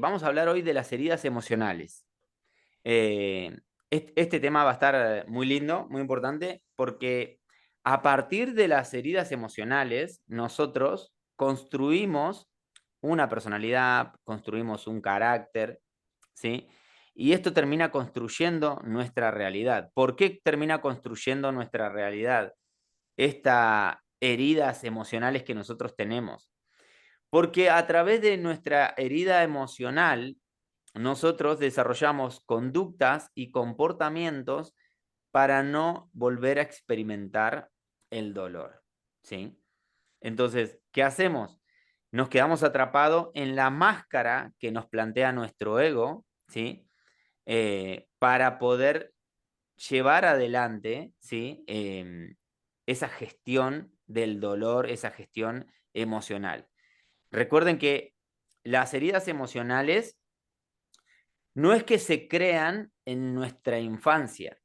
Vamos a hablar hoy de las heridas emocionales. Este tema va a estar muy lindo, muy importante, porque a partir de las heridas emocionales, nosotros construimos una personalidad, construimos un carácter, ¿sí? Y esto termina construyendo nuestra realidad. ¿Por qué termina construyendo nuestra realidad? Estas heridas emocionales que nosotros tenemos. Porque a través de nuestra herida emocional, nosotros desarrollamos conductas y comportamientos para no volver a experimentar el dolor, ¿sí? Entonces, ¿qué hacemos? Nos quedamos atrapados en la máscara que nos plantea nuestro ego, ¿sí? Para poder llevar adelante, ¿sí? Esa gestión del dolor, esa gestión emocional. Recuerden que las heridas emocionales no es que se crean en nuestra infancia.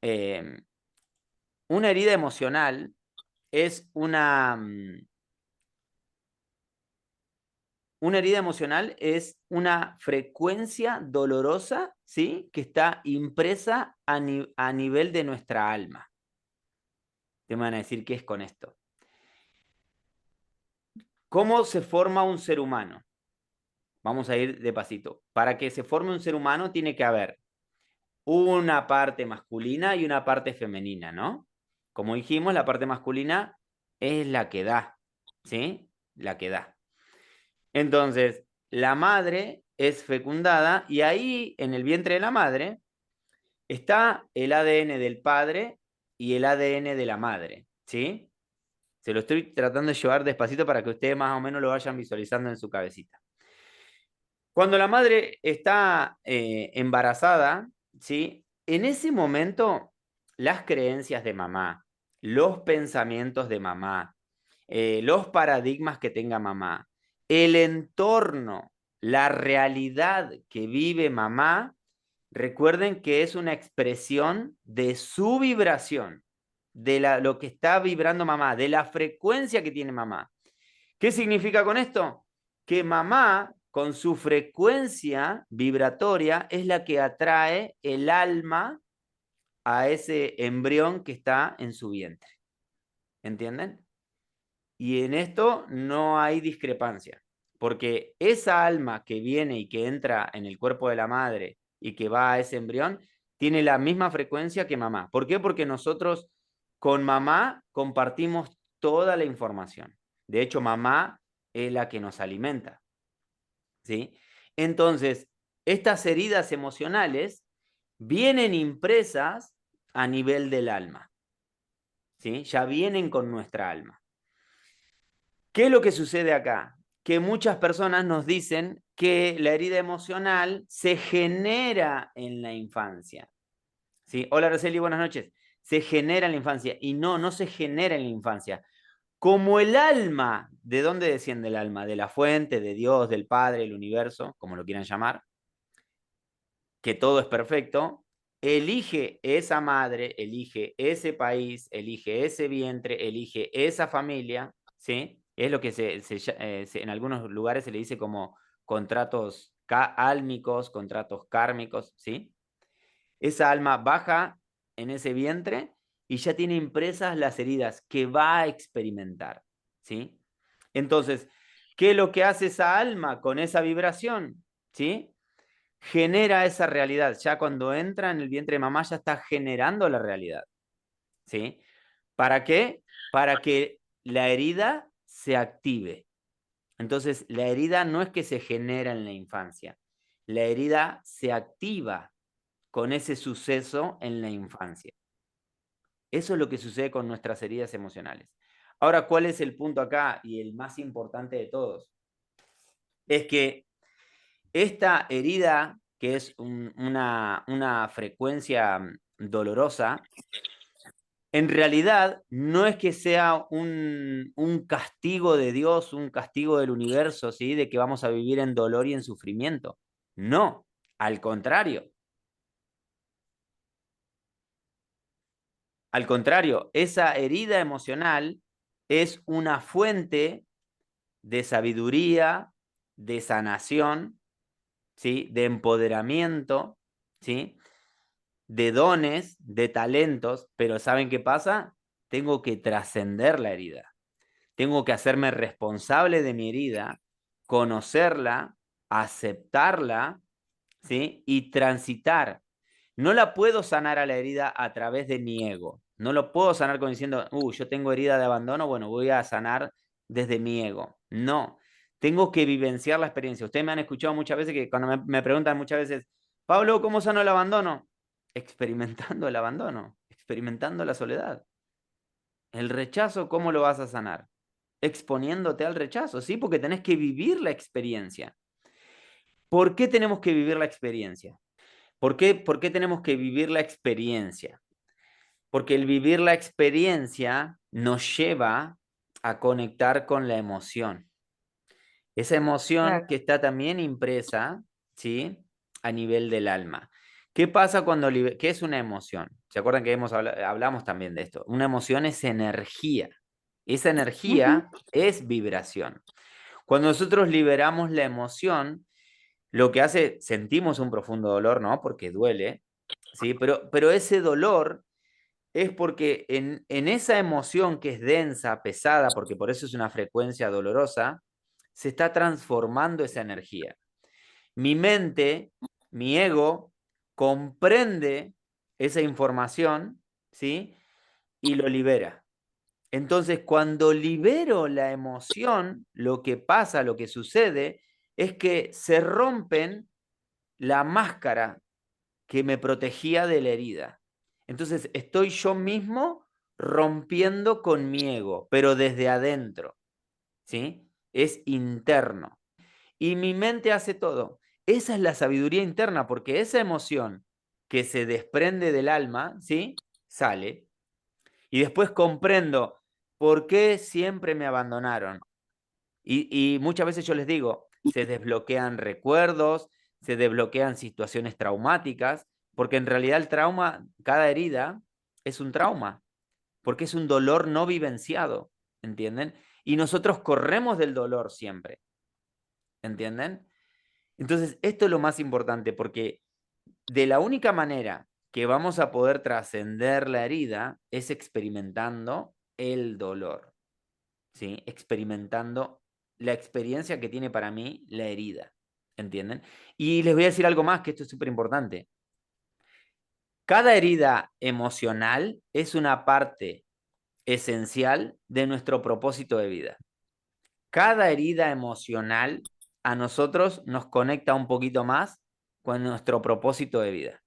Eh, una herida emocional es una herida emocional es una frecuencia dolorosa, ¿sí? Que está impresa a nivel de nuestra alma. Te van a decir qué es con esto. ¿Cómo se forma un ser humano? Vamos a ir de pasito. Para que se forme un ser humano tiene que haber una parte masculina y una parte femenina, ¿no? Como dijimos, la parte masculina es la que da, ¿sí? La que da. Entonces, la madre es fecundada y ahí, en el vientre de la madre, está el ADN del padre y el ADN de la madre, ¿sí? Se lo estoy tratando de llevar despacito para que ustedes más o menos lo vayan visualizando en su cabecita. Cuando la madre está embarazada, ¿sí? En ese momento, las creencias de mamá, los pensamientos de mamá, los paradigmas que tenga mamá, el entorno, la realidad que vive mamá, recuerden que es una expresión de su vibración, de lo que está vibrando mamá, de la frecuencia que tiene mamá. ¿Qué significa con esto? Que mamá, con su frecuencia vibratoria, es la que atrae el alma a ese embrión que está en su vientre. ¿Entienden? Y en esto no hay discrepancia, porque esa alma que viene y que entra en el cuerpo de la madre y que va a ese embrión, tiene la misma frecuencia que mamá. ¿Por qué? Porque nosotros con mamá compartimos toda la información. De hecho, mamá es la que nos alimenta, ¿sí? Entonces, estas heridas emocionales vienen impresas a nivel del alma, ¿sí? Ya vienen con nuestra alma. ¿Qué es lo que sucede acá? Que muchas personas nos dicen que la herida emocional se genera en la infancia. ¿Sí? Hola, Araceli, buenas noches. Se genera en la infancia. Y no, no se genera en la infancia. Como el alma, ¿de dónde desciende el alma? De la fuente, de Dios, del Padre, el universo, como lo quieran llamar, que todo es perfecto, elige esa madre, elige ese país, elige ese vientre, elige esa familia, ¿sí? Es lo que en algunos lugares se le dice como contratos álmicos, contratos kármicos, ¿sí? Esa alma baja en ese vientre y ya tiene impresas las heridas que va a experimentar, ¿sí? Entonces, ¿qué es lo que hace esa alma con esa vibración? ¿Sí? Genera esa realidad. Ya cuando entra en el vientre de mamá ya está generando la realidad, ¿sí? ¿Para qué? Para que la herida se active. Entonces, la herida no es que se genera en la infancia, la herida se activa con ese suceso en la infancia. Eso es lo que sucede con nuestras heridas emocionales. Ahora, ¿cuál es el punto acá y el más importante de todos? Es que esta herida, que es una frecuencia dolorosa, en realidad no es que sea un castigo de Dios, un castigo del universo, ¿sí? De que vamos a vivir en dolor y en sufrimiento. No, al contrario. Al contrario, esa herida emocional es una fuente de sabiduría, de sanación, ¿sí? De empoderamiento, ¿sí? De dones, de talentos, pero ¿saben qué pasa? Tengo que trascender la herida. Tengo que hacerme responsable de mi herida, conocerla, aceptarla, ¿sí? Y transitar. No la puedo sanar a la herida a través de mi ego. No lo puedo sanar con diciendo, yo tengo herida de abandono, bueno, voy a sanar desde mi ego. No, tengo que vivenciar la experiencia. Ustedes me han escuchado muchas veces que cuando me preguntan muchas veces, Pablo, ¿cómo sano el abandono? Experimentando el abandono, experimentando la soledad. El rechazo, ¿cómo lo vas a sanar? Exponiéndote al rechazo, ¿sí? Porque tenés que vivir la experiencia. ¿Por qué tenemos que vivir la experiencia? ¿Por qué tenemos que vivir la experiencia? Porque el vivir la experiencia nos lleva a conectar con la emoción. Esa emoción Claro, que está también impresa, ¿sí? A nivel del alma. ¿Qué pasa cuando qué es una emoción? ¿Se acuerdan que hablamos también de esto? Una emoción es energía. Esa ujú, energía es vibración. Cuando nosotros liberamos la emoción, lo que hace, sentimos un profundo dolor, ¿no? Porque duele, ¿sí? Pero ese dolor es porque en esa emoción que es densa, pesada, porque por eso es una frecuencia dolorosa, se está transformando esa energía. Mi mente, mi ego, comprende esa información, ¿sí? Y lo libera. Entonces, cuando libero la emoción, lo que pasa, lo que sucede, es que se rompen la máscara que me protegía de la herida. Entonces, estoy yo mismo rompiendo con mi ego, pero desde adentro, ¿sí? Es interno. Y mi mente hace todo. Esa es la sabiduría interna, porque esa emoción que se desprende del alma, ¿sí? Sale. Y después comprendo por qué siempre me abandonaron. Y muchas veces yo les digo, se desbloquean recuerdos, se desbloquean situaciones traumáticas, porque en realidad el trauma, cada herida es un trauma, porque es un dolor no vivenciado, ¿entienden? Y nosotros corremos del dolor siempre, ¿entienden? Entonces, esto es lo más importante, porque de la única manera que vamos a poder trascender la herida es experimentando el dolor, ¿sí? Experimentando la experiencia que tiene para mí la herida, ¿entienden? Y les voy a decir algo más, que esto es súper importante. Cada herida emocional es una parte esencial de nuestro propósito de vida. Cada herida emocional a nosotros nos conecta un poquito más con nuestro propósito de vida.